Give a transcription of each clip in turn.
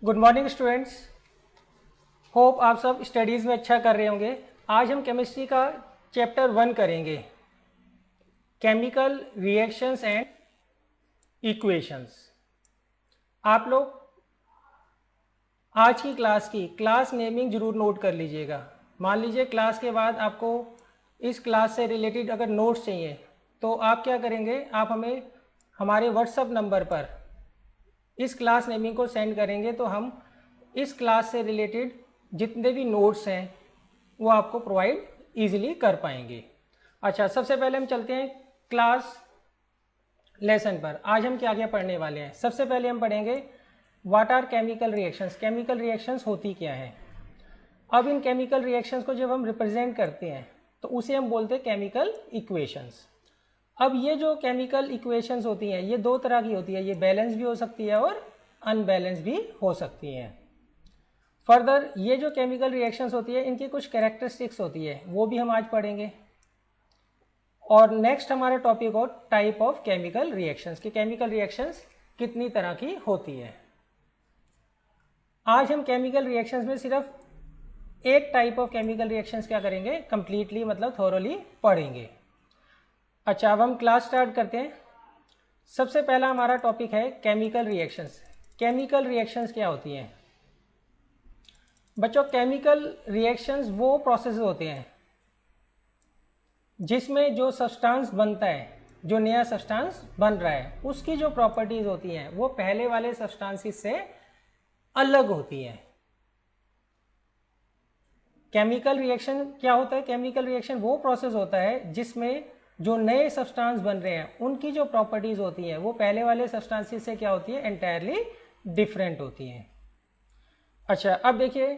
Good morning students. Hope आप सब studies में अच्छा कर रहे होंगे। आज हम केमिस्ट्री का चैप्टर 1 करेंगे, केमिकल रिएक्शंस एंड इक्वेशंस। आप लोग आज की क्लास नेमिंग जरूर नोट कर लीजिएगा। मान लीजिए क्लास के बाद आपको इस क्लास से रिलेटेड अगर नोट्स चाहिए तो आप क्या करेंगे, आप हमें हमारे व्हाट्सएप नंबर पर इस क्लास नेमिंग को सेंड करेंगे तो हम इस क्लास से रिलेटेड जितने भी नोट्स हैं वो आपको प्रोवाइड इजीली कर पाएंगे। अच्छा, सबसे पहले हम चलते हैं क्लास लेसन पर। आज हम क्या क्या पढ़ने वाले हैं। सबसे पहले हम पढ़ेंगे what are chemical reactions. Chemical reactions होती क्या है। अब इन केमिकल रिएक्शंस को जब हम रिप्रेजेंट करते हैं तो उसे हम बोलते हैं केमिकल इक्वेशंस। अब ये जो केमिकल इक्वेशंस होती हैं ये दो तरह की होती है, ये बैलेंस भी हो सकती है और अनबैलेंस भी हो सकती हैं। फर्दर ये जो केमिकल रिएक्शंस होती है इनकी कुछ कैरेक्टरिस्टिक्स होती है, वो भी हम आज पढ़ेंगे। और नेक्स्ट हमारा टॉपिक हो टाइप ऑफ केमिकल रिएक्शंस, कि केमिकल रिएक्शंस कितनी तरह की होती है। आज हम केमिकल रिएक्शंस में सिर्फ एक टाइप ऑफ केमिकल रिएक्शंस क्या करेंगे, कंप्लीटली मतलब थोरोली पढ़ेंगे। अच्छा, अब हम क्लास स्टार्ट करते हैं। सबसे पहला हमारा टॉपिक है केमिकल रिएक्शंस। केमिकल रिएक्शंस क्या होती हैं बच्चों? केमिकल रिएक्शंस वो प्रोसेस होते हैं जिसमें जो सब्सटेंस बनता है, जो नया सब्सटेंस बन रहा है, उसकी जो प्रॉपर्टीज होती हैं वो पहले वाले सब्सटेंसेस से अलग होती हैं। केमिकल रिएक्शन क्या होता है? केमिकल रिएक्शन वो प्रोसेस होता है जिसमें जो नए सब्सटेंस बन रहे हैं उनकी जो प्रॉपर्टीज होती हैं वो पहले वाले सब्सटेंसेस से क्या होती है, एंटायरली डिफरेंट होती हैं। अच्छा, अब देखिए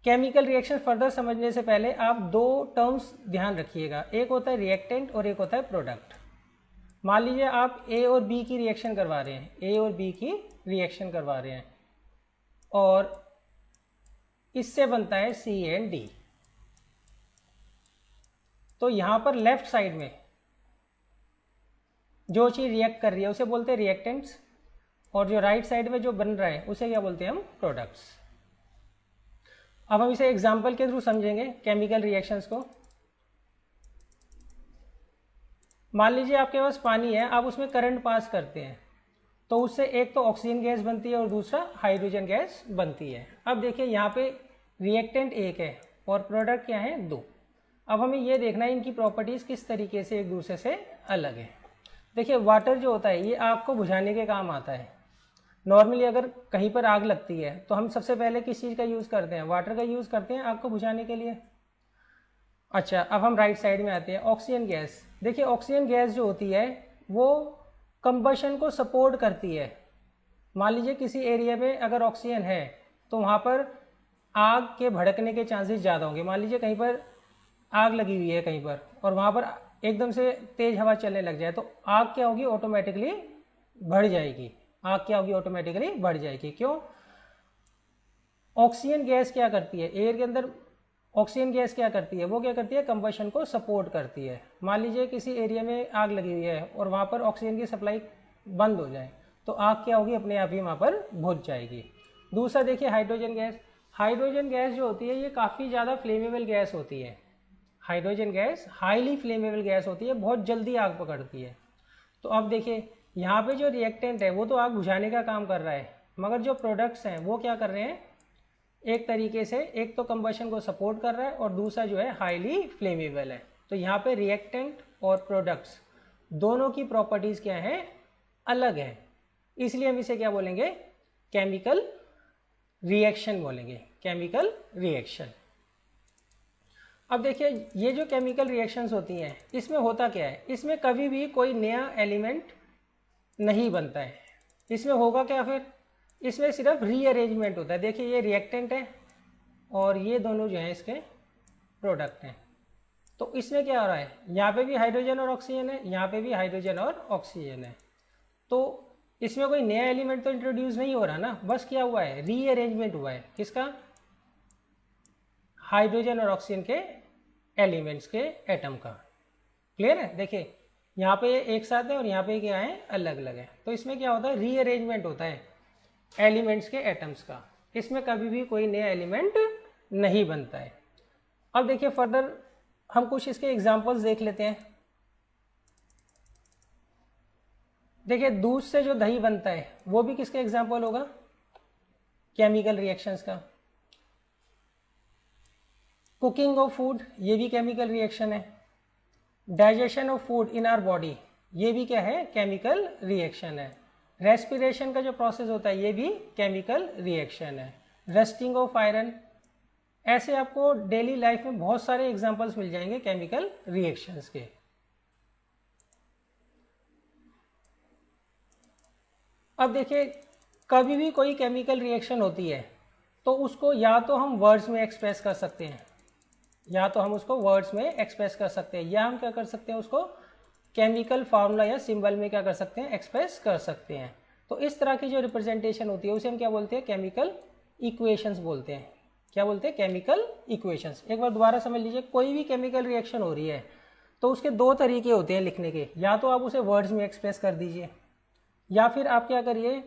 केमिकल रिएक्शन फर्दर समझने से पहले आप दो टर्म्स ध्यान रखिएगा, एक होता है रिएक्टेंट और एक होता है प्रोडक्ट। मान लीजिए आप ए और बी की रिएक्शन करवा रहे हैं, ए और बी की रिएक्शन करवा रहे हैं और इससे बनता है सी एंड डी। तो यहां पर लेफ्ट साइड में जो चीज रिएक्ट कर रही है उसे बोलते हैं रिएक्टेंट्स, और जो राइट साइड में जो बन रहा है उसे क्या बोलते हैं हम, प्रोडक्ट्स। अब हम इसे एग्जाम्पल के थ्रू समझेंगे केमिकल रिएक्शंस को। मान लीजिए आपके पास पानी है, आप उसमें करंट पास करते हैं तो उससे एक तो ऑक्सीजन गैस बनती है और दूसरा हाइड्रोजन गैस बनती है। अब देखिए यहाँ पे रिएक्टेंट एक है और प्रोडक्ट क्या है, दो। अब हमें ये देखना है इनकी प्रॉपर्टीज किस तरीके से एक दूसरे से अलग है। देखिए वाटर जो होता है ये आग को बुझाने के काम आता है। नॉर्मली अगर कहीं पर आग लगती है तो हम सबसे पहले किस चीज़ का यूज़ करते हैं, वाटर का यूज़ करते हैं आग को बुझाने के लिए। अच्छा, अब हम राइट साइड में आते हैं, ऑक्सीजन गैस। देखिए ऑक्सीजन गैस जो होती है वो कंबशन को सपोर्ट करती है। मान लीजिए किसी एरिया में अगर ऑक्सीजन है तो वहाँ पर आग के भड़कने के चांसेस ज़्यादा होंगे। मान लीजिए कहीं पर आग लगी हुई है कहीं पर और वहाँ पर एकदम से तेज हवा चलने लग जाए तो आग क्या होगी, ऑटोमेटिकली बढ़ जाएगी। आग क्या होगी, ऑटोमेटिकली बढ़ जाएगी। क्यों? ऑक्सीजन गैस क्या करती है, एयर के अंदर ऑक्सीजन गैस क्या करती है, वो क्या करती है, कंबशन को सपोर्ट करती है। मान लीजिए किसी एरिया में आग लगी हुई है और वहाँ पर ऑक्सीजन की सप्लाई बंद हो जाए तो आग क्या होगी, अपने आप ही वहाँ पर बुझ जाएगी। दूसरा देखिए हाइड्रोजन गैस। हाइड्रोजन गैस जो होती है ये काफ़ी ज़्यादा फ्लेमेबल गैस होती है। Hydrogen gas highly flammable gas होती है, बहुत जल्दी आग पकड़ती है। तो अब देखिए यहाँ पे जो रिएक्टेंट है वो तो आग बुझाने का काम कर रहा है, मगर जो प्रोडक्ट्स हैं वो क्या कर रहे हैं, एक तरीके से एक तो कंबशन को सपोर्ट कर रहा है और दूसरा जो है हाईली फ्लेमेबल है। तो यहाँ पे रिएक्टेंट और प्रोडक्ट्स दोनों की प्रॉपर्टीज़ क्या है, अलग है। इसलिए हम इसे क्या बोलेंगे, केमिकल रिएक्शन बोलेंगे, केमिकल रिएक्शन। अब देखिए ये जो केमिकल रिएक्शंस होती हैं इसमें होता क्या है, इसमें कभी भी कोई नया एलिमेंट नहीं बनता है। इसमें होगा क्या फिर, इसमें सिर्फ रीअरेंजमेंट होता है। देखिए ये रिएक्टेंट है और ये दोनों जो हैं इसके प्रोडक्ट हैं। तो इसमें क्या हो रहा है, यहाँ पे भी हाइड्रोजन और ऑक्सीजन है, यहाँ पे भी हाइड्रोजन और ऑक्सीजन है। तो इसमें कोई नया एलिमेंट तो इंट्रोड्यूस नहीं हो रहा ना, बस क्या हुआ है, रीअरेंजमेंट हुआ है। किसका, हाइड्रोजन और ऑक्सीजन के एलिमेंट्स के एटम का। क्लियर है? देखिए यहाँ पे एक साथ है और यहाँ पे क्या है, अलग अलग है। तो इसमें क्या होता है, रीअरेंजमेंट होता है। एलिमेंट्स के एटम्स का। इसमें कभी भी कोई नया एलिमेंट नहीं बनता है। अब देखिए फर्दर हम कुछ इसके एग्जांपल्स देख लेते हैं। देखिए दूध से जो दही बनता है वो भी किसका एग्जांपल होगा? केमिकल रिएक्शंस का। कुकिंग ऑफ फूड ये भी केमिकल रिएक्शन है। Digestion of food in our body ये भी क्या है? केमिकल रिएक्शन है। रेस्पिरेशन का जो प्रोसेस होता है ये भी केमिकल रिएक्शन है। रस्टिंग ऑफ आयरन, ऐसे आपको डेली लाइफ में बहुत सारे एग्जांपल्स मिल जाएंगे केमिकल रिएक्शंस के। अब देखिए कभी भी कोई केमिकल रिएक्शन होती है तो उसको या तो हम वर्ड्स में एक्सप्रेस कर सकते हैं, या तो हम उसको वर्ड्स में एक्सप्रेस कर सकते हैं, या हम क्या कर सकते हैं उसको केमिकल फार्मूला या सिंबल में क्या कर सकते हैं? एक्सप्रेस कर सकते हैं। तो इस तरह की जो रिप्रेजेंटेशन होती है उसे हम क्या बोलते हैं? केमिकल इक्वेशंस बोलते हैं। क्या बोलते हैं? Chemical equations. एक बार दोबारा समझ लीजिए, कोई भी केमिकल रिएक्शन हो रही है तो उसके दो तरीके होते हैं लिखने के, या तो आप उसे वर्ड्स में एक्सप्रेस कर दीजिए, या फिर आप क्या करिए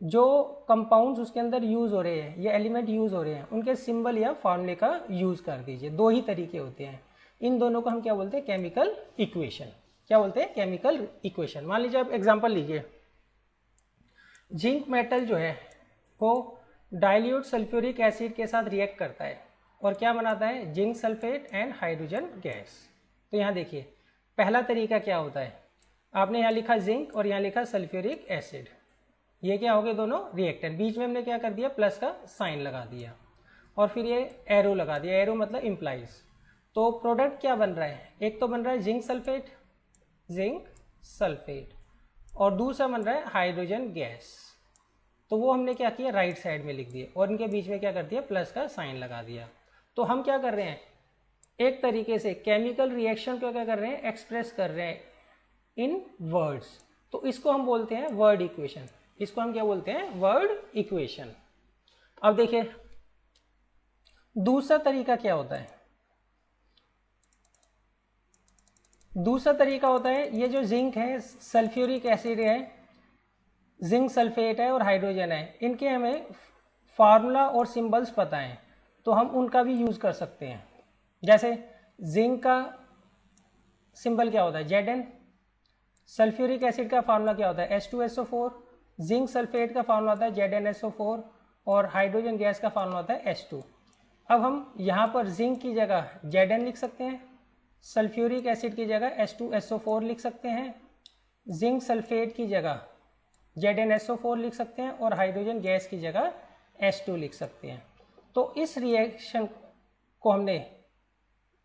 जो कंपाउंड्स उसके अंदर यूज़ हो रहे हैं या एलिमेंट यूज़ हो रहे हैं उनके सिंबल या फार्मूले का यूज़ कर दीजिए। दो ही तरीके होते हैं, इन दोनों को हम क्या बोलते हैं? Chemical equation. क्या बोलते हैं? Chemical equation. मान लीजिए आप एग्जांपल लीजिए, जिंक मेटल जो है वो डाइल्यूट सल्फ्यूरिक एसिड के साथ रिएक्ट करता है और क्या बनाता है? Zinc sulphate and hydrogen gas. तो यहाँ देखिए पहला तरीका क्या होता है, आपने यहाँ लिखा जिंक और यहाँ लिखा सल्फ्यूरिक एसिड, ये क्या हो गए? दोनों रिएक्टेंट। बीच में हमने क्या कर दिया? प्लस का साइन लगा दिया और फिर ये एरो लगा दिया। एरो मतलब इम्प्लाइज। तो प्रोडक्ट क्या बन रहा है? एक तो बन रहा है जिंक सल्फेट और दूसरा बन रहा है हाइड्रोजन गैस। तो वो हमने क्या किया? राइट साइड में लिख दिए और इनके बीच में क्या कर दिया? प्लस का साइन लगा दिया। तो हम क्या कर रहे हैं? एक तरीके से केमिकल रिएक्शन को क्या कर रहे हैं? एक्सप्रेस कर रहे हैं इन वर्ड्स। तो इसको हम बोलते हैं वर्ड इक्वेशन। इसको हम क्या बोलते हैं? Word equation. अब देखिए दूसरा तरीका क्या होता है? दूसरा तरीका होता है ये जो जिंक है, सल्फ्यूरिक एसिड है, जिंक सल्फेट है और हाइड्रोजन है, इनके हमें फार्मूला और सिंबल्स पता है तो हम उनका भी यूज़ कर सकते हैं। जैसे जिंक का सिंबल क्या होता है? Zn। सल्फ्यूरिक एसिड का फार्मूला क्या होता है? H2SO4। जिंक सल्फेट का फार्मूला होता है ZnSO4 और हाइड्रोजन गैस का फार्मूला होता है H2। अब हम यहाँ पर जिंक की जगह Zn लिख सकते हैं, सल्फ्यूरिक एसिड की जगह H2SO4 लिख सकते हैं, जिंक सल्फेट की जगह ZnSO4 लिख सकते हैं और हाइड्रोजन गैस की जगह H2 लिख सकते हैं। तो इस रिएक्शन को हमने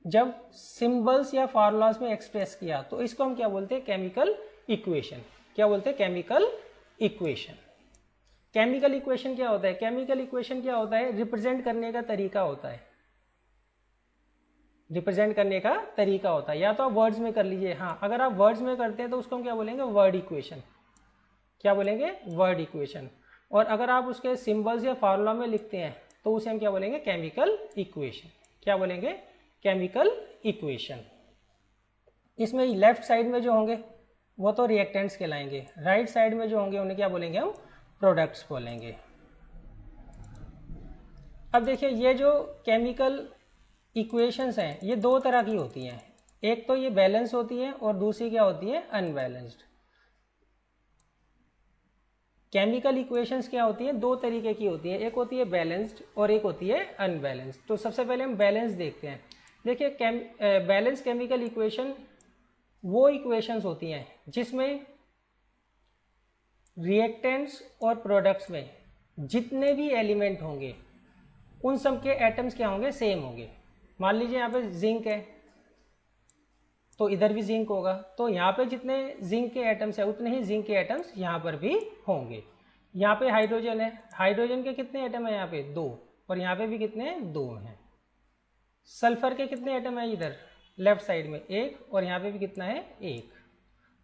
जब सिंबल्स या फार्मूलाज में एक्सप्रेस किया तो इसको हम क्या बोलते हैं? Chemical equation. क्या बोलते हैं? Chemical equation. केमिकल इक्वेशन क्या होता है? केमिकल इक्वेशन क्या होता है? रिप्रेजेंट करने का तरीका होता है। रिप्रेजेंट करने का तरीका होता है, या तो आप वर्ड्स में कर लीजिए। हाँ, अगर आप वर्ड्स में करते हैं तो उसको हम क्या बोलेंगे? Word equation. क्या बोलेंगे? Word equation. और अगर आप उसके सिंबल्स या फार्मूला में लिखते हैं तो उसे हम क्या बोलेंगे? Chemical equation. क्या बोलेंगे? Chemical equation. इसमें लेफ्ट साइड में जो होंगे वो तो रिएक्टेंट्स कहलाएंगे, राइट साइड में जो होंगे उन्हें क्या बोलेंगे? हम प्रोडक्ट्स बोलेंगे। अब देखिए ये जो केमिकल इक्वेशंस हैं ये दो तरह की होती हैं, एक तो ये बैलेंस होती है और दूसरी क्या होती है? अनबैलेंस्ड। केमिकल इक्वेशंस क्या होती हैं? दो तरीके की होती है, एक होती है बैलेंस्ड और एक होती है अनबैलेंस्ड। तो सबसे पहले हम बैलेंस देखते हैं। देखिए बैलेंस केमिकल इक्वेशन वो इक्वेशंस होती हैं जिसमें रिएक्टेंट्स और प्रोडक्ट्स में जितने भी एलिमेंट होंगे उन सब के एटम्स क्या होंगे? सेम होंगे। मान लीजिए यहाँ पे जिंक है तो इधर भी जिंक होगा, तो यहाँ पे जितने जिंक के एटम्स है उतने ही जिंक के एटम्स यहाँ पर भी होंगे। यहाँ पे हाइड्रोजन है, हाइड्रोजन के कितने एटम है? यहाँ पे 2 और यहाँ पे भी कितने हैं? 2 हैं। सल्फर के कितने एटम है? इधर लेफ्ट साइड में 1 और यहाँ पे भी कितना है? 1।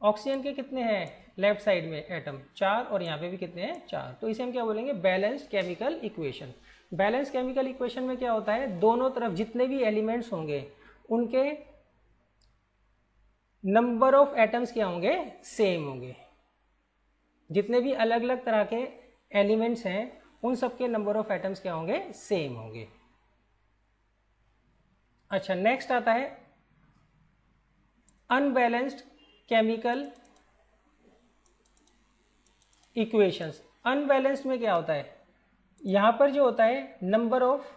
ऑक्सीजन के कितने हैं लेफ्ट साइड में एटम? 4 और यहाँ पे भी कितने हैं? 4। तो इसे हम क्या बोलेंगे? Balanced chemical equation. Balance chemical equation में क्या होता है? दोनों तरफ जितने भी एलिमेंट्स होंगे उनके नंबर ऑफ एटम्स क्या होंगे? सेम होंगे। जितने भी अलग अलग तरह के एलिमेंट्स हैं उन सबके नंबर ऑफ एटम्स क्या होंगे, सेम होंगे। अच्छा, नेक्स्ट आता है अनबैलेंस्ड केमिकल इक्वेशंस। अनबैलेंस्ड में क्या होता है, यहाँ पर जो होता है number of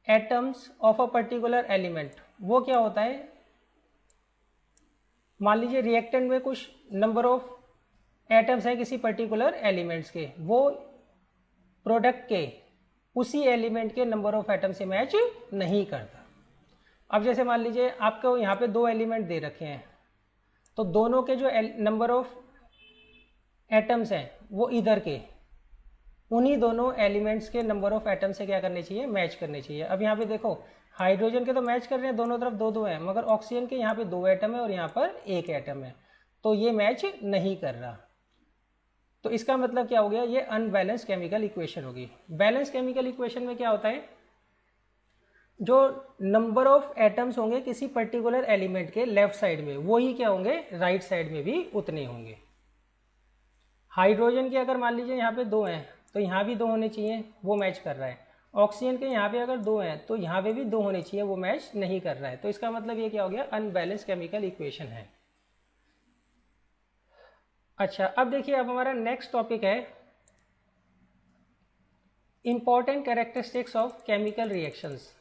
atoms of a particular element, वो क्या होता है, मान लीजिए रिएक्टेंट में कुछ नंबर ऑफ एटम्स हैं किसी पर्टिकुलर एलिमेंट्स के, वो प्रोडक्ट के उसी एलिमेंट के नंबर ऑफ एटम से मैच नहीं करता। अब जैसे मान लीजिए आपको यहाँ पे दो एलिमेंट दे रखे हैं, तो दोनों के जो नंबर ऑफ एटम्स हैं वो इधर के उन्हीं दोनों एलिमेंट्स के नंबर ऑफ एटम से क्या करने चाहिए, मैच करने चाहिए। अब यहाँ पे देखो हाइड्रोजन के तो मैच कर रहे हैं, दोनों तरफ दो दो हैं, मगर ऑक्सीजन के यहाँ पे दो एटम है और यहाँ पर एक एटम है, तो ये मैच नहीं कर रहा। तो इसका मतलब क्या हो गया, ये अनबैलेंस केमिकल इक्वेशन होगी। बैलेंस केमिकल इक्वेशन में क्या होता है, जो नंबर ऑफ एटम्स होंगे किसी पर्टिकुलर एलिमेंट के लेफ्ट साइड में, वही क्या होंगे, राइट साइड में भी उतने होंगे। हाइड्रोजन के अगर मान लीजिए यहाँ पे दो हैं तो यहाँ भी दो होने चाहिए, वो मैच कर रहा है। ऑक्सीजन के यहाँ पे अगर दो हैं तो यहाँ पे भी दो होने चाहिए, वो मैच नहीं कर रहा है। तो इसका मतलब ये क्या हो गया, अनबैलेंस केमिकल इक्वेशन है। अच्छा, अब देखिए, अब हमारा नेक्स्ट टॉपिक है important characteristics of chemical reactions.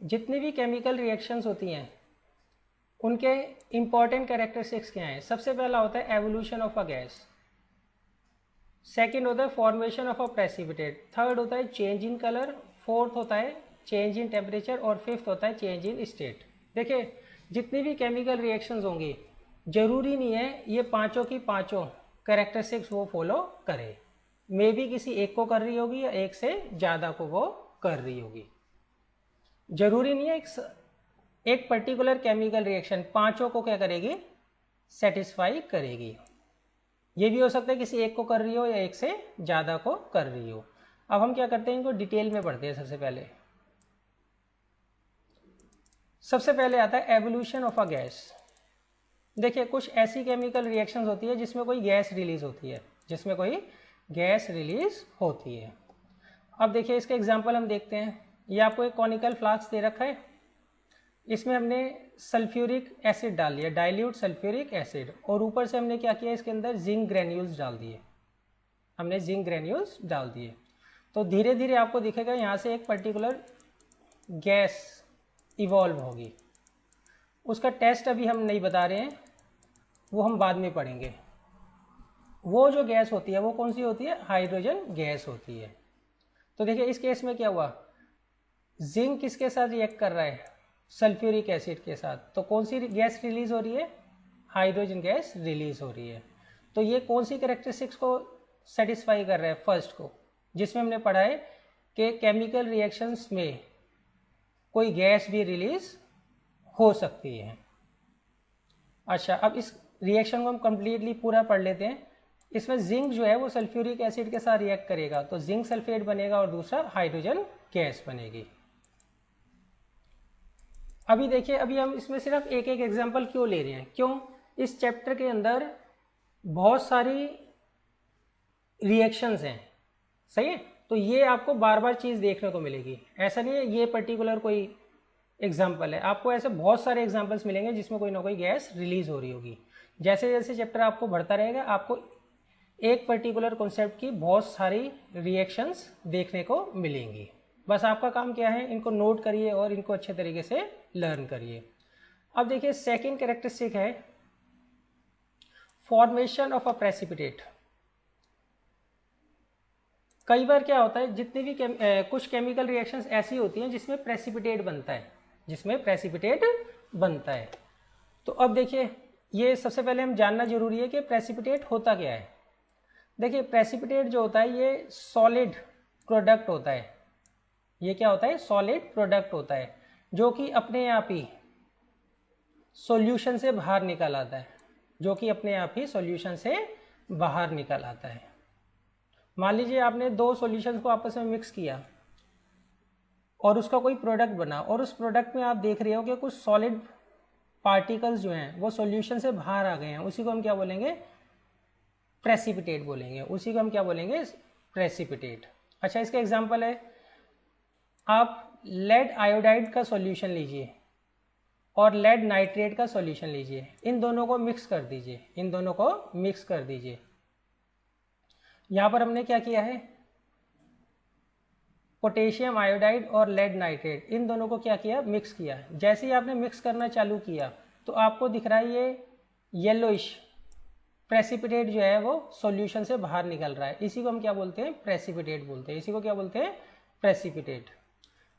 जितनी भी केमिकल रिएक्शंस होती हैं उनके इंपॉर्टेंट कैरेक्टरिस्टिक्स क्या हैं। सबसे पहला होता है evolution of a gas, second होता है formation of a precipitate, third होता है चेंज इन कलर, फोर्थ होता है चेंज इन टेम्परेचर और फिफ्थ होता है चेंज इन स्टेट। देखिए, जितनी भी केमिकल रिएक्शंस होंगी जरूरी नहीं है ये पांचों की पांचों कैरेक्टरिस्टिक्स वो फॉलो करे, मे बी किसी एक को कर रही होगी या एक से ज़्यादा को वो कर रही होगी। जरूरी नहीं है एक पर्टिकुलर केमिकल रिएक्शन पांचों को क्या करेगी, सेटिस्फाई करेगी। ये भी हो सकता है किसी एक को कर रही हो या एक से ज़्यादा को कर रही हो। अब हम क्या करते हैं, इनको डिटेल में पढ़ते हैं। सबसे पहले आता है एवोल्यूशन ऑफ अ गैस। देखिए, कुछ ऐसी केमिकल रिएक्शंस होती है जिसमें कोई गैस रिलीज होती है, अब देखिए इसके एग्जांपल हम देखते हैं। ये आपको एक कॉनिकल फ्लास्क दे रखा है, इसमें हमने सल्फ्यूरिक एसिड डाल दिया, डाइल्यूट सल्फ्यूरिक एसिड, और ऊपर से हमने क्या किया, इसके अंदर जिंक ग्रेन्यूल्स डाल दिए। तो धीरे धीरे आपको दिखेगा यहाँ से एक पर्टिकुलर गैस इवॉल्व होगी। उसका टेस्ट अभी हम नहीं बता रहे हैं, वो हम बाद में पढ़ेंगे। वो जो गैस होती है वो कौन सी होती है, हाइड्रोजन गैस होती है। तो देखिए इस केस में क्या हुआ, जिंक किसके साथ रिएक्ट कर रहा है, सल्फ्यूरिक एसिड के साथ, तो कौन सी गैस रिलीज हो रही है, हाइड्रोजन गैस रिलीज हो रही है। तो ये कौन सी कैरेक्टरिस्टिक्स को सेटिस्फाई कर रहा है, फर्स्ट को, जिसमें हमने पढ़ा है कि केमिकल रिएक्शंस में कोई गैस भी रिलीज हो सकती है। अच्छा, अब इस रिएक्शन को हम कंप्लीटली पूरा पढ़ लेते हैं। इसमें जिंक जो है वो सल्फ्यूरिक एसिड के साथ रिएक्ट करेगा तो जिंक सल्फेट बनेगा और दूसरा हाइड्रोजन गैस बनेगी। अभी देखिए, अभी हम इसमें सिर्फ एक एक एग्जांपल क्यों ले रहे हैं, क्यों, इस चैप्टर के अंदर बहुत सारी रिएक्शंस हैं, सही है, तो ये आपको बार बार चीज़ देखने को मिलेगी। ऐसा नहीं है ये पर्टिकुलर कोई एग्जाम्पल है, आपको ऐसे बहुत सारे एग्जाम्पल्स मिलेंगे जिसमें कोई ना कोई गैस रिलीज हो रही होगी। जैसे जैसे चैप्टर आपको बढ़ता रहेगा आपको एक पर्टिकुलर कॉन्सेप्ट की बहुत सारी रिएक्शंस देखने को मिलेंगी। बस आपका काम क्या है, इनको नोट करिए और इनको अच्छे तरीके से लर्न करिए। अब देखिए सेकंड कैरेक्टरिस्टिक है फॉर्मेशन ऑफ अ प्रेसिपिटेट। कई बार क्या होता है, जितनी भी कुछ केमिकल रिएक्शंस ऐसी होती हैं जिसमें प्रेसिपिटेट बनता है, तो अब देखिए ये सबसे पहले हम जानना जरूरी है कि प्रेसिपिटेट होता क्या है। देखिए प्रेसिपिटेट जो होता है ये सॉलिड प्रोडक्ट होता है, ये क्या होता है, सॉलिड प्रोडक्ट होता है जो कि अपने आप ही सॉल्यूशन से बाहर निकल आता है, मान लीजिए आपने दो सॉल्यूशंस को आपस में मिक्स किया और उसका कोई प्रोडक्ट बना, और उस प्रोडक्ट में आप देख रहे हो कि कुछ सॉलिड पार्टिकल्स जो हैं वो सॉल्यूशन से बाहर आ गए हैं, उसी को हम क्या बोलेंगे, प्रेसिपिटेट बोलेंगे, उसी को हम क्या बोलेंगे, प्रेसिपिटेट। अच्छा, इसका एग्जांपल है, आप लेड आयोडाइड का सॉल्यूशन लीजिए और लेड नाइट्रेट का सॉल्यूशन लीजिए, इन दोनों को मिक्स कर दीजिए, इन दोनों को मिक्स कर दीजिए। यहाँ पर हमने क्या किया है, पोटेशियम आयोडाइड और लेड नाइट्रेट इन दोनों को क्या किया, मिक्स किया। जैसे ही आपने मिक्स करना चालू किया तो आपको दिख रहा है ये येलोइश प्रेसिपिटेट जो है वो सॉल्यूशन से बाहर निकल रहा है। इसी को हम क्या बोलते हैं, प्रेसिपिटेट बोलते हैं। इसी को क्या बोलते हैं, प्रेसिपिटेट।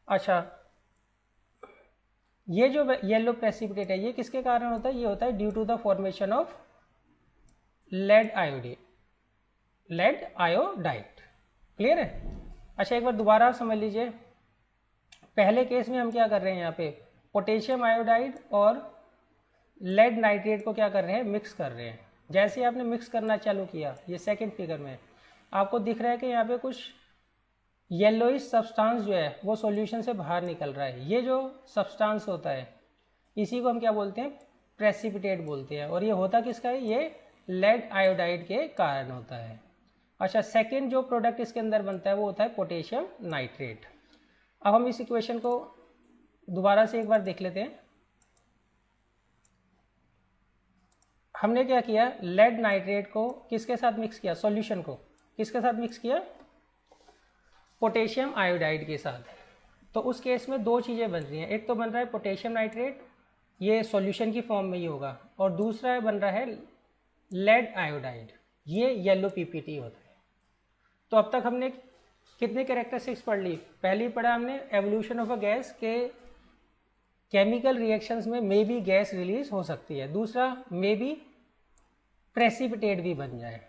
अच्छा, ये जो येलो प्रेसिपिटेट है ये किसके कारण होता है, ये होता है due to the formation of lead iodide. Clear है। अच्छा, एक बार दोबारा समझ लीजिए, पहले केस में हम क्या कर रहे हैं, यहाँ पे पोटेशियम आयोडाइड और लेड नाइट्रेट को क्या कर रहे हैं, मिक्स कर रहे हैं। जैसे ही आपने मिक्स करना चालू किया, ये सेकंड फिगर में आपको दिख रहा है कि यहाँ पे कुछ येलोइश सब्सटेंस जो है वो सॉल्यूशन से बाहर निकल रहा है। ये जो सब्सटेंस होता है इसी को हम क्या बोलते हैं, प्रेसिपिटेट बोलते हैं। और ये होता किसका है, ये लेड आयोडाइड के कारण होता है। अच्छा, सेकंड जो प्रोडक्ट इसके अंदर बनता है वो होता है पोटेशियम नाइट्रेट। अब हम इस इक्वेशन को दोबारा से एक बार देख लेते हैं। हमने क्या किया, लेड नाइट्रेट को किसके साथ मिक्स किया, सॉल्यूशन को किसके साथ मिक्स किया, पोटेशियम आयोडाइड के साथ। तो उस केस में दो चीज़ें बन रही हैं, एक तो बन रहा है पोटेशियम नाइट्रेट, ये सॉल्यूशन की फॉर्म में ही होगा, और दूसरा बन रहा है लेड आयोडाइड, ये येलो पीपीटी होता है। तो अब तक हमने कितने कैरेक्टरिस्टिक्स पढ़ ली, पहली पढ़ा हमने एवोल्यूशन ऑफ अ गैस के केमिकल रिएक्शंस में मे बी गैस रिलीज हो सकती है, दूसरा मे बी प्रेसिपिटेट भी बन जाए।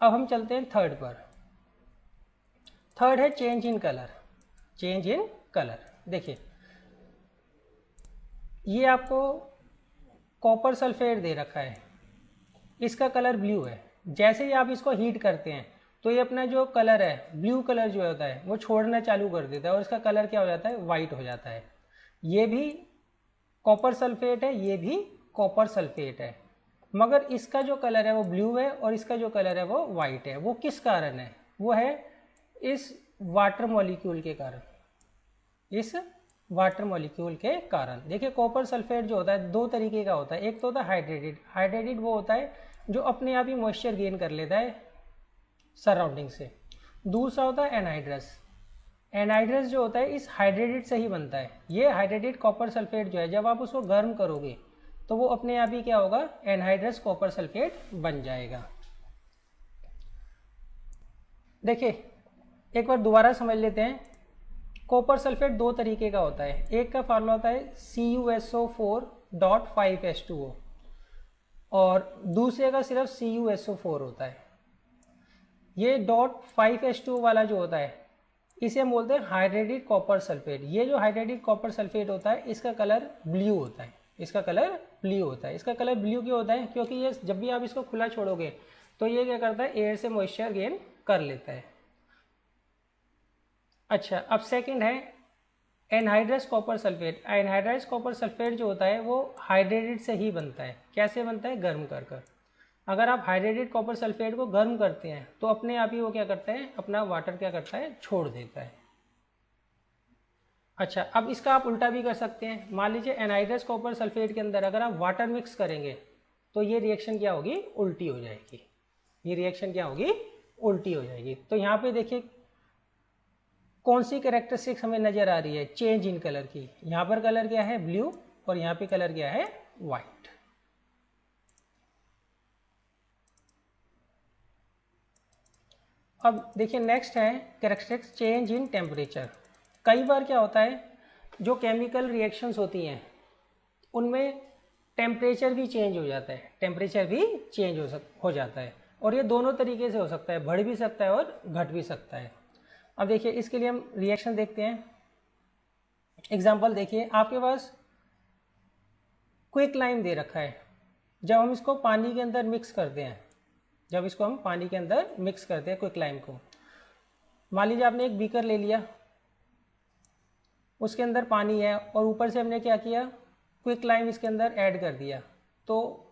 अब हम चलते हैं थर्ड पर। थर्ड है change in colour. Change in colour, देखिए ये आपको कॉपर सल्फेट दे रखा है, इसका कलर ब्लू है। जैसे ही आप इसको हीट करते हैं तो ये अपना जो कलर है, ब्लू कलर जो होता है वो छोड़ना चालू कर देता है और इसका कलर क्या हो जाता है, वाइट हो जाता है। ये भी कॉपर सल्फेट है, ये भी कॉपर सल्फेट है, मगर इसका जो कलर है वो ब्लू है और इसका जो कलर है वो वाइट है। वो किस कारण है, वो है इस वाटर मॉलिक्यूल के कारण, इस वाटर मॉलिक्यूल के कारण। देखिए कॉपर सल्फेट जो होता है दो तरीके का होता है, एक तो होता है हाइड्रेटेड। हाइड्रेटेड वो होता है जो अपने आप ही मॉइस्चर गेन कर लेता है सराउंडिंग से। दूसरा होता है एनहाइड्रस। एनहाइड्रस जो होता है इस हाइड्रेटेड से ही बनता है। ये हाइड्रेटेड कॉपर सल्फेट जो है जब आप उसको गर्म करोगे तो वो अपने आप ही क्या होगा, एनहाइड्रस कॉपर सल्फेट बन जाएगा। देखिए एक बार दोबारा समझ लेते हैं, कॉपर सल्फेट दो तरीके का होता है। एक का फार्मूला होता है CuSO4.5H2O और दूसरे का सिर्फ CuSO4 होता है। ये .5H2O वाला जो होता है इसे हम बोलते हैं हाइड्रेटेड कॉपर सल्फेट। ये जो हाइड्रेटेड कॉपर सल्फेट होता है इसका कलर ब्लू होता है, इसका कलर ब्लू होता है। इसका कलर ब्लू क्यों होता है, क्योंकि ये जब भी आप इसको खुला छोड़ोगे तो ये क्या करता है, एयर से मॉइस्चर गेन कर लेता है। अच्छा, अब सेकंड है anhydrous copper sulphate. Anhydrous copper sulphate जो होता है वो हाइड्रेटेड से ही बनता है। कैसे बनता है, गर्म कर कर। अगर आप हाइड्रेटेड कॉपर सल्फेट को गर्म करते हैं तो अपने आप ही वो क्या करता है, अपना वाटर क्या करता है, छोड़ देता है। अच्छा, अब इसका आप उल्टा भी कर सकते हैं। मान लीजिए एनहाइड्रस कॉपर सल्फेट के अंदर अगर आप वाटर मिक्स करेंगे तो ये रिएक्शन क्या होगी, उल्टी हो जाएगी। ये रिएक्शन क्या होगी, उल्टी हो जाएगी। तो यहाँ पे देखिए कौन सी कैरेक्टरिस्टिक्स हमें नजर आ रही है, चेंज इन कलर की। यहाँ पर कलर क्या है, ब्लू, और यहाँ पे कलर क्या है, व्हाइट। अब देखिए नेक्स्ट है कैरेक्टरिस्टिक्स चेंज इन टेम्परेचर। कई बार क्या होता है, जो केमिकल रिएक्शंस होती हैं उनमें टेम्परेचर भी चेंज हो जाता है, टेम्परेचर भी चेंज हो जाता है। और ये दोनों तरीके से हो सकता है, बढ़ भी सकता है और घट भी सकता है। अब देखिए इसके लिए हम रिएक्शन देखते हैं। एग्जांपल देखिए, आपके पास क्विक लाइम दे रखा है। जब हम इसको पानी के अंदर मिक्स करते हैं, जब इसको हम पानी के अंदर मिक्स करते हैं क्विक लाइम को, मान लीजिए आपने एक बीकर ले लिया, उसके अंदर पानी है और ऊपर से हमने क्या किया, क्विक लाइम इसके अंदर ऐड कर दिया। तो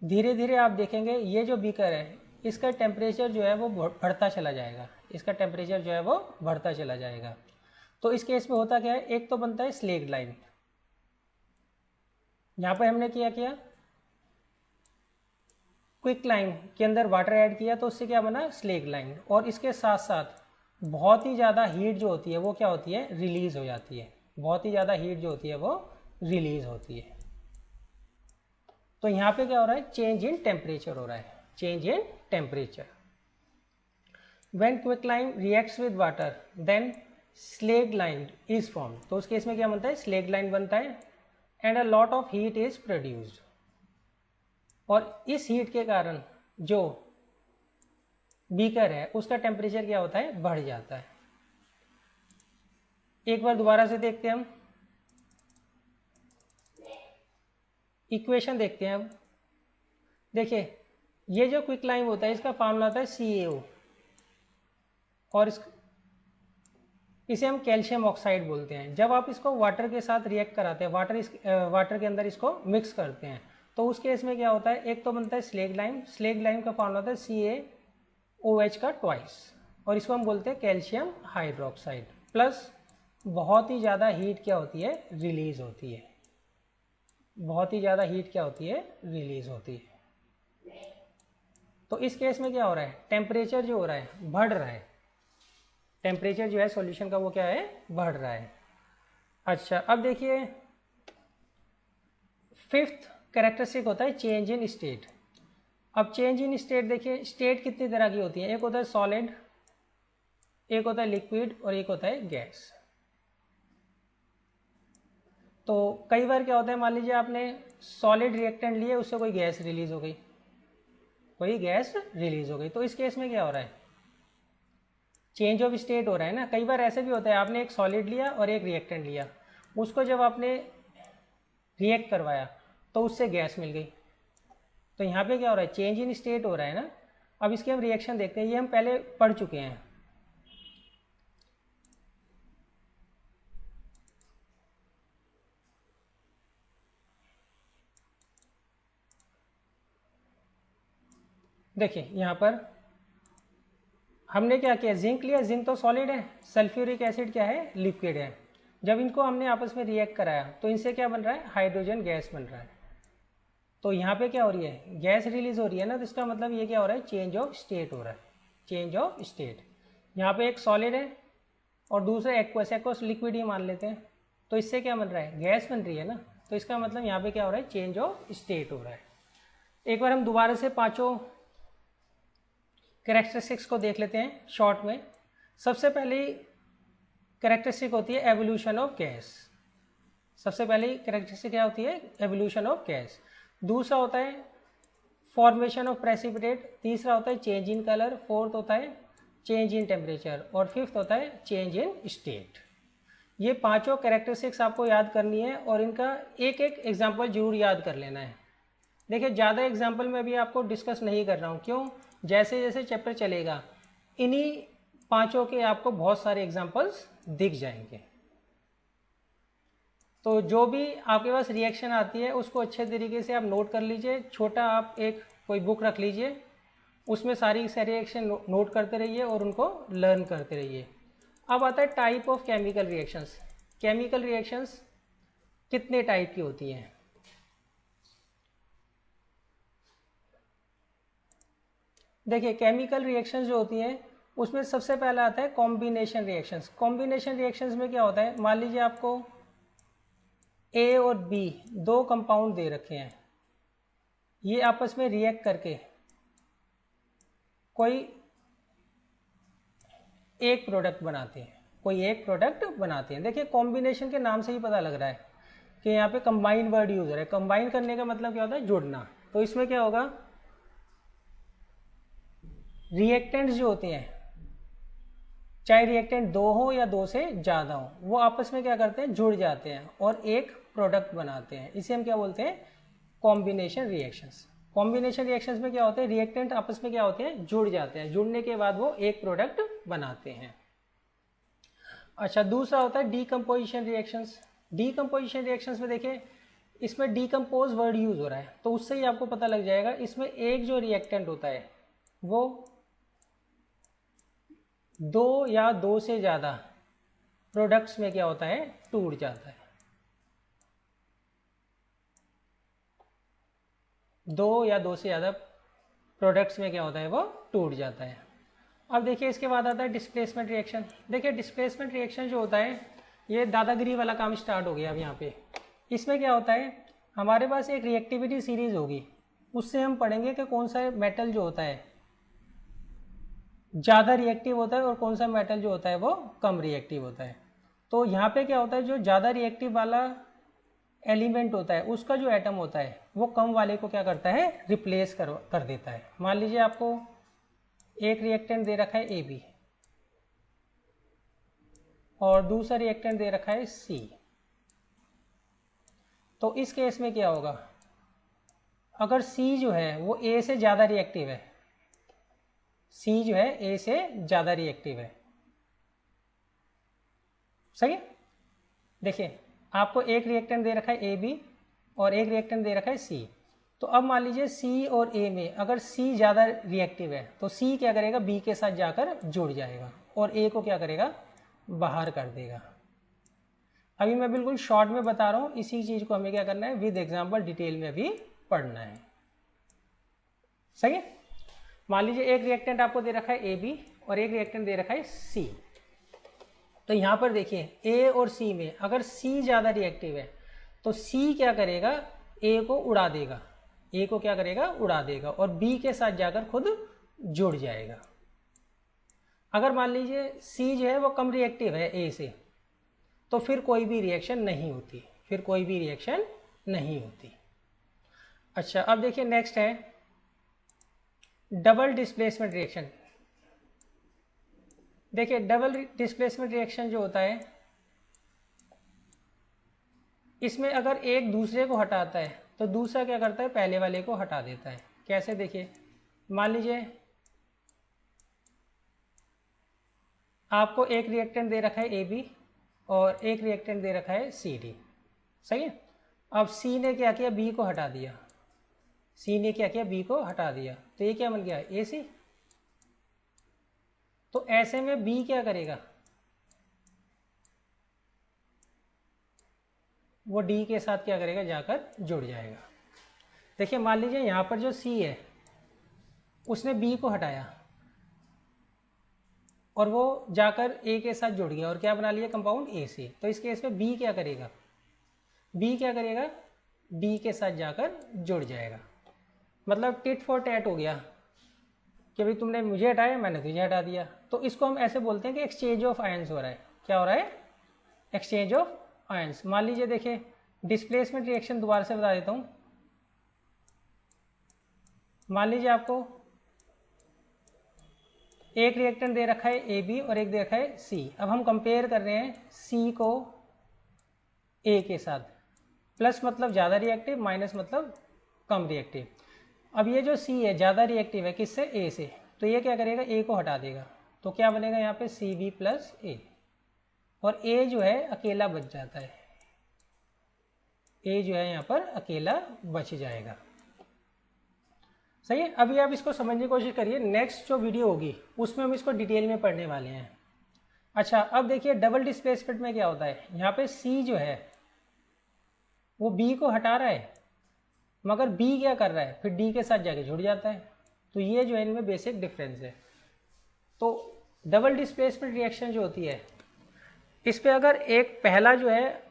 धीरे धीरे आप देखेंगे ये जो बीकर है इसका टेम्परेचर जो है वो बढ़ता चला जाएगा, इसका टेम्परेचर जो है वो बढ़ता चला जाएगा। तो इस केस में होता क्या है, एक तो बनता है स्लेग लाइन, यहाँ पर हमने क्या किया, क्विक लाइन के अंदर वाटर ऐड किया, तो उससे क्या बना, स्लेग लाइन। और इसके साथ साथ बहुत ही ज़्यादा हीट जो होती है वो क्या होती है, रिलीज हो जाती है, बहुत ही ज़्यादा हीट जो होती है वो रिलीज होती है। तो यहाँ पे क्या हो रहा है, चेंज इन टेम्परेचर हो रहा है, change in temperature. When quick lime reacts with water then slaked lime is form. तो उस केस में क्या बनता है, स्लेग लाइन बनता है and a lot of heat is produced. और इस हीट के कारण जो बीकर है उसका टेम्परेचर क्या होता है, बढ़ जाता है। एक बार दोबारा से देखते हैं हम, इक्वेशन देखते हैं अब। देखिए ये जो क्विक लाइन होता है इसका फार्मूला होता है CaO, और इसे हम कैल्शियम ऑक्साइड बोलते हैं। जब आप इसको वाटर के साथ रिएक्ट कराते हैं, वाटर के अंदर इसको मिक्स करते हैं, तो उस केस में क्या होता है, एक तो बनता है स्लेग लाइन, स्लेग लाइन का फार्मूला होता है CaOH का ट्वाइस, और इसको हम बोलते हैं कैल्शियम हाइड्रोक्साइड। प्लस बहुत ही ज़्यादा हीट क्या होती है, रिलीज होती है, बहुत ही ज़्यादा हीट क्या होती है, रिलीज होती है। तो इस केस में क्या हो रहा है, टेम्परेचर जो हो रहा है बढ़ रहा है, टेम्परेचर जो है सॉल्यूशन का वो क्या है, बढ़ रहा है। अच्छा अब देखिए फिफ्थ कैरेक्टरिस्टिक होता है चेंज इन स्टेट। अब चेंज इन स्टेट देखिए, स्टेट कितनी तरह की होती है, एक होता है सॉलिड, एक होता है लिक्विड और एक होता है गैस। तो कई बार क्या होता है, मान लीजिए आपने सॉलिड रिएक्टेंट लिए, उससे कोई गैस रिलीज हो गई, कोई गैस रिलीज हो गई, तो इस केस में क्या हो रहा है, चेंज ऑफ स्टेट हो रहा है ना। कई बार ऐसे भी होता है, आपने एक सॉलिड लिया और एक रिएक्टेंट लिया, उसको जब आपने रिएक्ट करवाया तो उससे गैस मिल गई, तो यहाँ पे क्या हो रहा है, चेंज इन स्टेट हो रहा है ना। अब इसके हम रिएक्शन देखते हैं, ये हम पहले पढ़ चुके हैं। देखिए यहाँ पर हमने क्या किया, जिंक लिया, जिंक तो सॉलिड है, सल्फ्यूरिक एसिड क्या है, लिक्विड है। जब इनको हमने आपस में रिएक्ट कराया तो इनसे क्या बन रहा है, हाइड्रोजन गैस बन रहा है। तो यहाँ पे क्या हो रही है, गैस रिलीज हो रही है ना, तो इसका मतलब ये क्या हो रहा है, चेंज ऑफ स्टेट हो रहा है, चेंज ऑफ स्टेट। यहाँ पे एक सॉलिड है और दूसरा एक्वस लिक्विड ही मान लेते हैं, तो इससे क्या बन रहा है, गैस बन रही है ना। तो इसका मतलब यहाँ पे क्या हो रहा है, चेंज ऑफ स्टेट हो रहा है। एक बार हम दोबारा से पांचों कैरेक्टरिस्टिक्स को देख लेते हैं शॉर्ट में। सबसे पहली कैरेक्टरिस्टिक होती है एवोल्यूशन ऑफ गैस, सबसे पहली कैरेक्टरिस्टिक क्या होती है, एवोल्यूशन ऑफ गैस। दूसरा होता है फॉर्मेशन ऑफ प्रेसिपिटेट, तीसरा होता है चेंज इन कलर, फोर्थ होता है चेंज इन टेम्परेचर, और फिफ्थ होता है चेंज इन स्टेट। ये पांचों कैरेक्टरिस्टिक्स आपको याद करनी है और इनका एक एक एग्जाम्पल जरूर याद कर लेना है। देखिए ज़्यादा एग्जाम्पल मैं भी आपको डिस्कस नहीं कर रहा हूँ, क्यों, जैसे जैसे चैप्टर चलेगा इन्हीं पांचों के आपको बहुत सारे एग्जाम्पल्स दिख जाएंगे। तो जो भी आपके पास रिएक्शन आती है उसको अच्छे तरीके से आप नोट कर लीजिए, छोटा आप एक कोई बुक रख लीजिए, उसमें सारी रिएक्शन नोट करते रहिए और उनको लर्न करते रहिए। अब आता है type of chemical reactions. Chemical reactions कितने टाइप की होती हैं, देखिए केमिकल रिएक्शंस जो होती हैं उसमें सबसे पहला आता है कॉम्बिनेशन रिएक्शंस। कॉम्बिनेशन रिएक्शंस में क्या होता है, मान लीजिए आपको ए और बी दो कंपाउंड दे रखे हैं, ये आपस में रिएक्ट करके कोई एक प्रोडक्ट बनाते हैं, कोई एक प्रोडक्ट बनाते हैं। देखिए कॉम्बिनेशन के नाम से ही पता लग रहा है कि यहाँ पे कंबाइन वर्ड यूज हो रहा है। कंबाइन करने का मतलब क्या होता है, जुड़ना। तो इसमें क्या होगा, रिएक्टेंट्स जो होते हैं, चाहे रिएक्टेंट दो हो या दो से ज़्यादा हो, वो आपस में क्या करते हैं, जुड़ जाते हैं और एक प्रोडक्ट बनाते हैं। इसे हम क्या बोलते हैं, कॉम्बिनेशन रिएक्शंस। कॉम्बिनेशन रिएक्शंस में क्या होते हैं, रिएक्टेंट आपस में क्या होते हैं, जुड़ जाते हैं, जुड़ने के बाद वो एक प्रोडक्ट बनाते हैं। अच्छा दूसरा होता है डीकम्पोजिशन रिएक्शंस। डीकम्पोजिशन रिएक्शंस में देखिए इसमें डीकम्पोज वर्ड यूज हो रहा है, तो उससे ही आपको पता लग जाएगा इसमें एक जो रिएक्टेंट होता है वो दो या दो से ज़्यादा प्रोडक्ट्स में क्या होता है, टूट जाता है। दो या दो से ज़्यादा प्रोडक्ट्स में क्या होता है, वो टूट जाता है। अब देखिए इसके बाद आता है डिस्प्लेसमेंट रिएक्शन। देखिए डिस्प्लेसमेंट रिएक्शन जो होता है, ये दादागिरी वाला काम स्टार्ट हो गया अब यहाँ पे। इसमें क्या होता है, हमारे पास एक रिएक्टिविटी सीरीज होगी, उससे हम पढ़ेंगे कि कौन सा मेटल जो होता है ज़्यादा रिएक्टिव होता है और कौन सा मेटल जो होता है वो कम रिएक्टिव होता है। तो यहाँ पे क्या होता है, जो ज़्यादा रिएक्टिव वाला एलिमेंट होता है उसका जो एटम होता है वो कम वाले को क्या करता है, रिप्लेस कर देता है। मान लीजिए आपको एक रिएक्टेंट दे रखा है AB और दूसरा रिएक्टेंट दे रखा है C। तो इस केस में क्या होगा, अगर C जो है वो A से ज़्यादा रिएक्टिव है, C जो है A से ज़्यादा रिएक्टिव है, सही है। देखिए आपको एक रिएक्टेंट दे रखा है AB और एक रिएक्टेंट दे रखा है C। तो अब मान लीजिए C और A में अगर C ज़्यादा रिएक्टिव है तो C क्या करेगा, B के साथ जाकर जुड़ जाएगा और A को क्या करेगा, बाहर कर देगा। अभी मैं बिल्कुल शॉर्ट में बता रहा हूँ, इसी चीज़ को हमें क्या करना है, विद एग्जाम्पल डिटेल में भी पढ़ना है, सही है। मान लीजिए एक रिएक्टेंट आपको दे रखा है AB और एक रिएक्टेंट दे रखा है C। तो यहाँ पर देखिए A और C में अगर C ज़्यादा रिएक्टिव है तो C क्या करेगा, A को उड़ा देगा, A को क्या करेगा, उड़ा देगा और B के साथ जाकर खुद जुड़ जाएगा। अगर मान लीजिए C जो है वो कम रिएक्टिव है A से, तो फिर कोई भी रिएक्शन नहीं होती, फिर कोई भी रिएक्शन नहीं होती। अच्छा अब देखिए नेक्स्ट है डबल डिस्प्लेसमेंट रिएक्शन। देखिए डबल डिस्प्लेसमेंट रिएक्शन जो होता है, इसमें अगर एक दूसरे को हटाता है तो दूसरा क्या करता है, पहले वाले को हटा देता है। कैसे, देखिए मान लीजिए आपको एक रिएक्टेंट दे रखा है AB और एक रिएक्टेंट दे रखा है CD, सही है। अब C ने क्या किया, B को हटा दिया, C ने क्या किया, B को हटा दिया, तो ये क्या बन गया, AC। तो ऐसे में B क्या करेगा, वो D के साथ क्या करेगा, जाकर जुड़ जाएगा। देखिए मान लीजिए यहाँ पर जो C है उसने B को हटाया और वो जाकर A के साथ जुड़ गया और क्या बना लिया, कंपाउंड AC। तो इस केस में B क्या करेगा, B क्या करेगा, D के साथ जाकर जुड़ जाएगा। मतलब टिट फॉर टैट हो गया कि भाई तुमने मुझे हटाया, मैंने तुझे हटा दिया। तो इसको हम ऐसे बोलते हैं कि एक्सचेंज ऑफ आयंस हो रहा है। क्या हो रहा है, एक्सचेंज ऑफ आयंस। मान लीजिए देखिए डिस्प्लेसमेंट रिएक्शन दोबारा से बता देता हूँ। मान लीजिए आपको एक रिएक्टेंट दे रखा है AB और एक दे रखा है C। अब हम कंपेयर कर रहे हैं C को A के साथ। प्लस मतलब ज़्यादा रिएक्टिव, माइनस मतलब कम रिएक्टिव। अब ये जो C है ज़्यादा रिएक्टिव है किससे, A से, तो ये क्या करेगा, A को हटा देगा। तो क्या बनेगा यहाँ पे CB प्लस A और A जो है अकेला बच जाता है, A जो है यहाँ पर अकेला बच जाएगा, सही है। अभी आप इसको समझने की कोशिश करिए, नेक्स्ट जो वीडियो होगी उसमें हम इसको डिटेल में पढ़ने वाले हैं। अच्छा अब देखिए डबल डिस्प्लेसमेंट में क्या होता है, यहाँ पे C जो है वो B को हटा रहा है, मगर B क्या कर रहा है, फिर D के साथ जाके जुड़ जाता है। तो ये जो है इनमें बेसिक डिफरेंस है। तो डबल डिस्प्लेसमेंट रिएक्शन जो होती है, इस पर अगर एक पहला जो है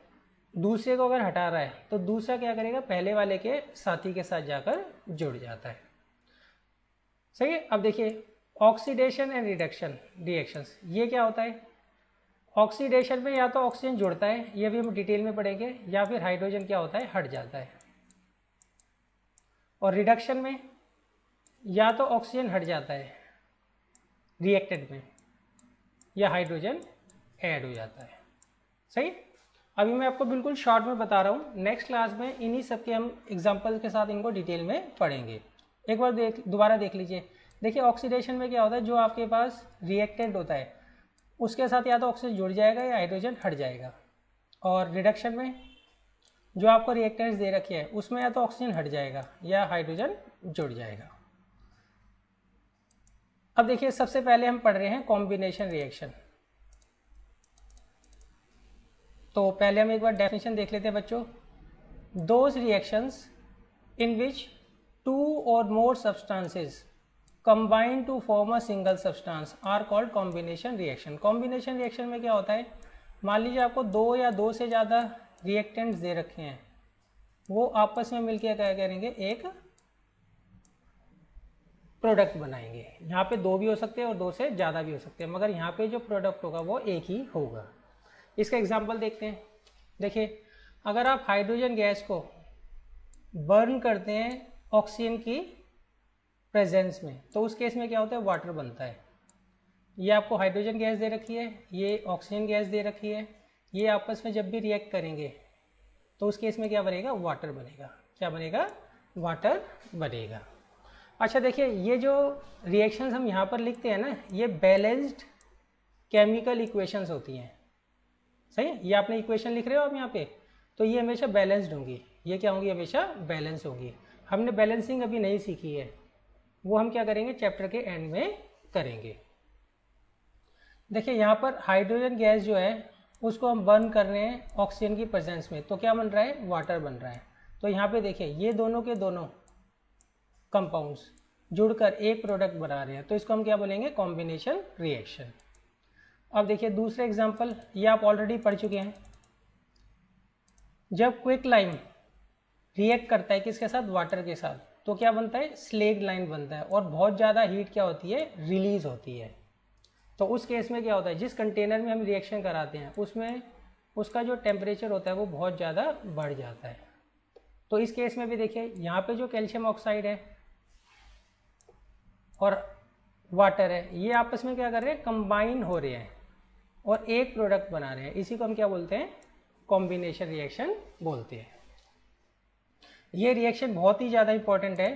दूसरे को अगर हटा रहा है तो दूसरा क्या करेगा, पहले वाले के साथी के साथ जाकर जुड़ जाता है, सही है। अब देखिए ऑक्सीडेशन एंड रिडक्शन रिएक्शंस, ये क्या होता है, ऑक्सीडेशन में या तो ऑक्सीजन जुड़ता है, ये भी हम डिटेल में पढ़ेंगे, या फिर हाइड्रोजन क्या होता है, हट जाता है। और रिडक्शन में या तो ऑक्सीजन हट जाता है रिएक्टेंट में, या हाइड्रोजन ऐड हो जाता है, सही। अभी मैं आपको बिल्कुल शॉर्ट में बता रहा हूँ, नेक्स्ट क्लास में इन्हीं सब के हम एग्जांपल के साथ इनको डिटेल में पढ़ेंगे। एक बार दोबारा देख लीजिए। देखिए ऑक्सीडेशन में क्या होता है, जो आपके पास रिएक्टेंट होता है उसके साथ या तो ऑक्सीजन जुड़ जाएगा या हाइड्रोजन हट जाएगा। और रिडक्शन में जो आपको रिएक्टेंट्स दे रखे हैं उसमें या तो ऑक्सीजन हट जाएगा या हाइड्रोजन जुड़ जाएगा। अब देखिए सबसे पहले हम पढ़ रहे हैं कॉम्बिनेशन रिएक्शन। तो पहले हम एक बार डेफिनेशन देख लेते हैं बच्चों। Those reactions in which 2 or more substances combine to form a single substance are called combination reaction। combination reaction में क्या होता है, मान लीजिए आपको 2 या 2 से ज़्यादा रिएक्टेंट्स दे रखे हैं, वो आपस में मिलकर क्या करेंगे, एक प्रोडक्ट बनाएंगे। यहाँ पे 2 भी हो सकते हैं और 2 से ज़्यादा भी हो सकते हैं, मगर यहाँ पे जो प्रोडक्ट होगा वो एक ही होगा। इसका एग्जांपल देखते हैं। देखिए अगर आप हाइड्रोजन गैस को बर्न करते हैं ऑक्सीजन की प्रेजेंस में, तो उस केस में क्या होता है, वाटर बनता है। ये आपको हाइड्रोजन गैस दे रखी है, ये ऑक्सीजन गैस दे रखी है, ये आपस में जब भी रिएक्ट करेंगे तो उस केस में क्या बनेगा, वाटर बनेगा। क्या बनेगा, वाटर बनेगा। अच्छा देखिए ये जो रिएक्शंस हम यहाँ पर लिखते हैं ना, ये बैलेंस्ड केमिकल इक्वेशंस होती हैं। सही है, ये आपने इक्वेशन लिख रहे हो आप यहाँ पे, तो ये हमेशा बैलेंस्ड होंगी। ये क्या होंगी, हमेशा बैलेंस होगी। हमने बैलेंसिंग अभी नहीं सीखी है, वो हम क्या करेंगे, चैप्टर के एंड में करेंगे। देखिए यहाँ पर हाइड्रोजन गैस जो है उसको हम बर्न कर रहे हैं ऑक्सीजन की प्रेजेंस में, तो क्या बन रहा है, वाटर बन रहा है। तो यहाँ पे देखिए ये दोनों के दोनों कंपाउंड्स जुड़कर एक प्रोडक्ट बना रहे हैं, तो इसको हम क्या बोलेंगे, कॉम्बिनेशन रिएक्शन। अब देखिए दूसरे एग्जांपल, ये आप ऑलरेडी पढ़ चुके हैं। जब क्विक लाइम रिएक्ट करता है किसके साथ, वाटर के साथ, तो क्या बनता है, स्लेग लाइन बनता है, और बहुत ज़्यादा हीट क्या होती है, रिलीज होती है। तो उस केस में क्या होता है, जिस कंटेनर में हम रिएक्शन कराते हैं उसमें उसका जो टेम्परेचर होता है वो बहुत ज़्यादा बढ़ जाता है। तो इस केस में भी देखिए यहाँ पे जो कैल्शियम ऑक्साइड है और वाटर है, ये आपस में क्या कर रहे हैं, कंबाइन हो रहे हैं और एक प्रोडक्ट बना रहे हैं। इसी को हम क्या बोलते हैं, कॉम्बिनेशन रिएक्शन बोलते हैं। ये रिएक्शन बहुत ही ज़्यादा इंपॉर्टेंट है,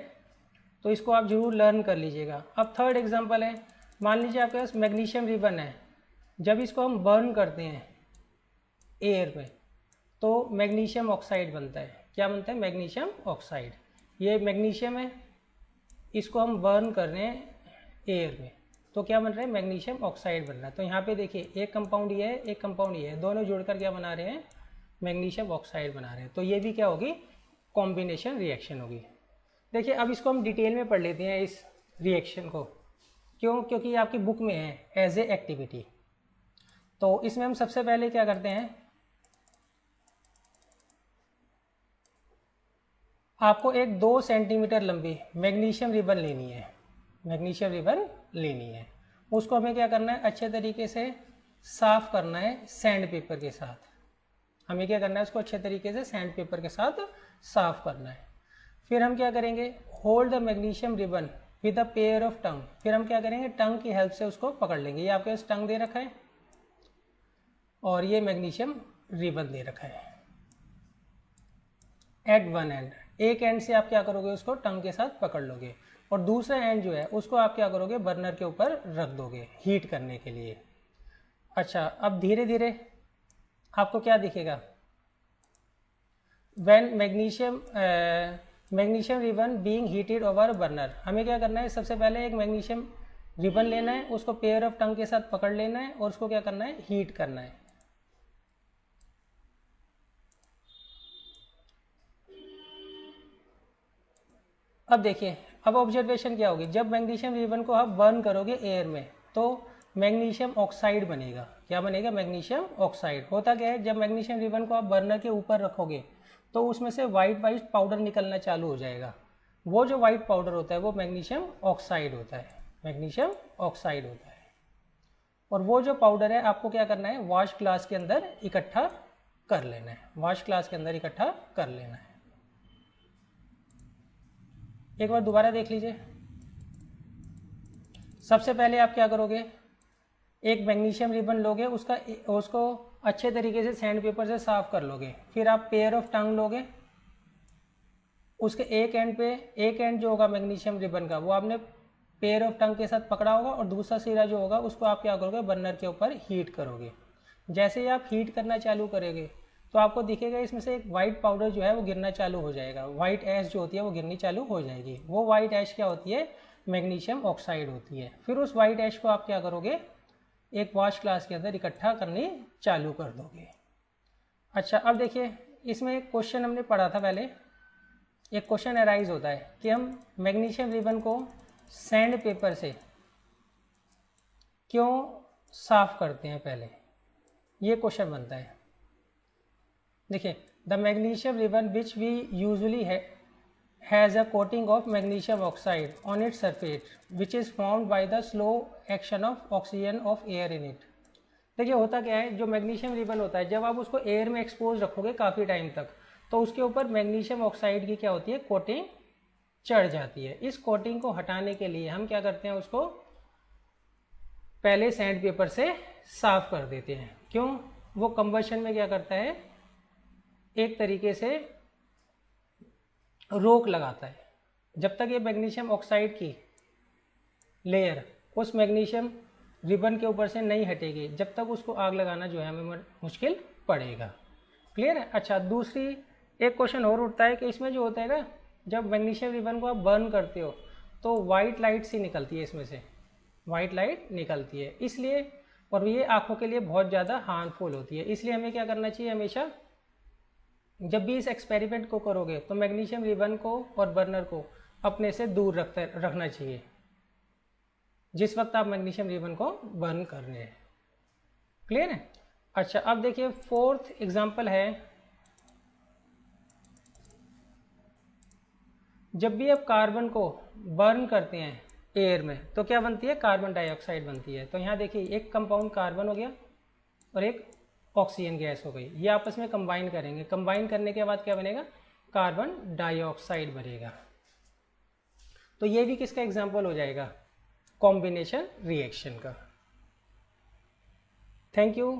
तो इसको आप जरूर लर्न कर लीजिएगा। अब थर्ड एग्जांपल है, मान लीजिए आपके पास मैग्नीशियम रिबन है, जब इसको हम बर्न करते हैं एयर में तो मैग्नीशियम ऑक्साइड बनता है। क्या बनता है, मैग्नीशियम ऑक्साइड। ये मैग्नीशियम है, इसको हम बर्न कर रहे हैं एयर में, तो क्या बन रहा है, मैग्नीशियम ऑक्साइड बन रहा है। तो यहाँ पे देखिए एक कंपाउंड ये है, एक कंपाउंड ये है, दोनों जुड़कर क्या बना रहे हैं, मैग्नीशियम ऑक्साइड बना रहे हैं। तो ये भी क्या होगी, कॉम्बिनेशन रिएक्शन होगी। देखिए अब इसको हम डिटेल में पढ़ लेते हैं इस रिएक्शन को। क्यों, क्योंकि ये आपकी बुक में है एज ए एक्टिविटी। तो इसमें हम सबसे पहले क्या करते हैं, आपको एक 2 सेंटीमीटर लंबी मैग्नीशियम रिबन लेनी है, मैग्नीशियम रिबन लेनी है। उसको हमें क्या करना है, अच्छे तरीके से साफ करना है सैंड पेपर के साथ। हमें क्या करना है, उसको अच्छे तरीके से सैंड पेपर के साथ साफ करना है। फिर हम क्या करेंगे, hold the magnesium ribbon with a pair of tongue. फिर हम क्या करेंगे, टंग की हेल्प से उसको पकड़ लेंगे। ये आपके पास टंग दे रखा है और ये मैग्नीशियम रिबन दे रखा है एट वन एंड। एक एंड से आप क्या करोगे, उसको टंग के साथ पकड़ लोगे, और दूसरा एंड जो है उसको आप क्या करोगे, बर्नर के ऊपर रख दोगे हीट करने के लिए। अच्छा अब धीरे धीरे आपको क्या दिखेगा, when magnesium ribbon being heated over burner. हमें क्या करना है, सबसे पहले एक मैग्नीशियम रिबन लेना है, उसको पेयर ऑफ टंग के साथ पकड़ लेना है और उसको क्या करना है, हीट करना है। अब देखिए अब ऑब्जर्वेशन क्या होगी, जब मैग्नीशियम रिबन को आप बर्न करोगे एयर में तो मैग्नीशियम ऑक्साइड बनेगा। क्या बनेगा, मैग्नीशियम ऑक्साइड। होता क्या है, जब मैग्नीशियम रिबन को आप बर्नर के ऊपर रखोगे तो उसमें से वाइट पाउडर निकलना चालू हो जाएगा। वो जो वाइट पाउडर होता है वो मैग्नीशियम ऑक्साइड होता है, मैग्नीशियम ऑक्साइड होता है। और वो जो पाउडर है आपको क्या करना है, वॉश ग्लास के अंदर इकट्ठा कर लेना है, वॉश ग्लास के अंदर इकट्ठा कर लेना है। एक बार दोबारा देख लीजिए। सबसे पहले आप क्या करोगे, एक मैग्नीशियम रिबन लोगे, उसको अच्छे तरीके से सैंड पेपर से साफ कर लोगे। फिर आप पेयर ऑफ टंग लोगे, उसके एक एंड जो होगा मैग्नीशियम रिबन का वो आपने पेयर ऑफ टंग के साथ पकड़ा होगा, और दूसरा सिरा जो होगा उसको आप क्या करोगे, बर्नर के ऊपर हीट करोगे। जैसे ही आप हीट करना चालू करेंगे तो आपको दिखेगा इसमें से एक वाइट पाउडर जो है वो गिरना चालू हो जाएगा, वाइट ऐश जो होती है वो गिरनी चालू हो जाएगी। वो वाइट ऐश क्या होती है, मैग्नीशियम ऑक्साइड होती है। फिर उस वाइट ऐश को आप क्या करोगे, एक वॉश ग्लास के अंदर इकट्ठा करनी चालू कर दोगे। अच्छा, अब देखिए इसमें एक क्वेश्चन हमने पढ़ा था पहले, एक क्वेश्चन अराइज होता है कि हम मैग्नीशियम रिबन को सैंड पेपर से क्यों साफ करते हैं पहले, ये क्वेश्चन बनता है। देखिए, the magnesium ribbon which we usually has a coating of magnesium oxide on its surface which is formed by the slow action of oxygen of air in it। देखिए होता क्या है, जो मैग्नीशियम रिबन होता है जब आप उसको एयर में एक्सपोज रखोगे काफ़ी टाइम तक तो उसके ऊपर मैग्नीशियम ऑक्साइड की क्या होती है, कोटिंग चढ़ जाती है। इस कोटिंग को हटाने के लिए हम क्या करते हैं, उसको पहले सैंड पेपर से साफ कर देते हैं। क्यों, वो कंबशन में क्या करता है, एक तरीके से रोक लगाता है। जब तक ये मैग्नीशियम ऑक्साइड की लेयर उस मैग्नीशियम रिबन के ऊपर से नहीं हटेगी, जब तक उसको आग लगाना जो है हमें मुश्किल पड़ेगा। क्लियर है। अच्छा, दूसरी एक क्वेश्चन और उठता है कि इसमें जो होता है ना, जब मैग्नीशियम रिबन को आप बर्न करते हो तो वाइट लाइट सी निकलती है, इसमें से वाइट लाइट निकलती है, इसलिए, और ये आँखों के लिए बहुत ज़्यादा हार्मफुल होती है। इसलिए हमें क्या करना चाहिए, हमेशा जब भी इस एक्सपेरिमेंट को करोगे तो मैग्नीशियम रिबन को और बर्नर को अपने से दूर रखना चाहिए जिस वक्त आप मैग्नीशियम रिबन को बर्न कर रहे हैं। क्लियर है। अच्छा, अब देखिए फोर्थ एग्जांपल है, जब भी आप कार्बन को बर्न करते हैं एयर में तो क्या बनती है, कार्बन डाइऑक्साइड बनती है। तो यहाँ देखिए एक कंपाउंड कार्बन हो गया और एक ऑक्सीजन गैस हो गई, ये आपस में कंबाइन करेंगे, कंबाइन करने के बाद क्या बनेगा, कार्बन डाइऑक्साइड बनेगा। तो ये भी किसका एग्जांपल हो जाएगा, कॉम्बिनेशन रिएक्शन का। Thank you.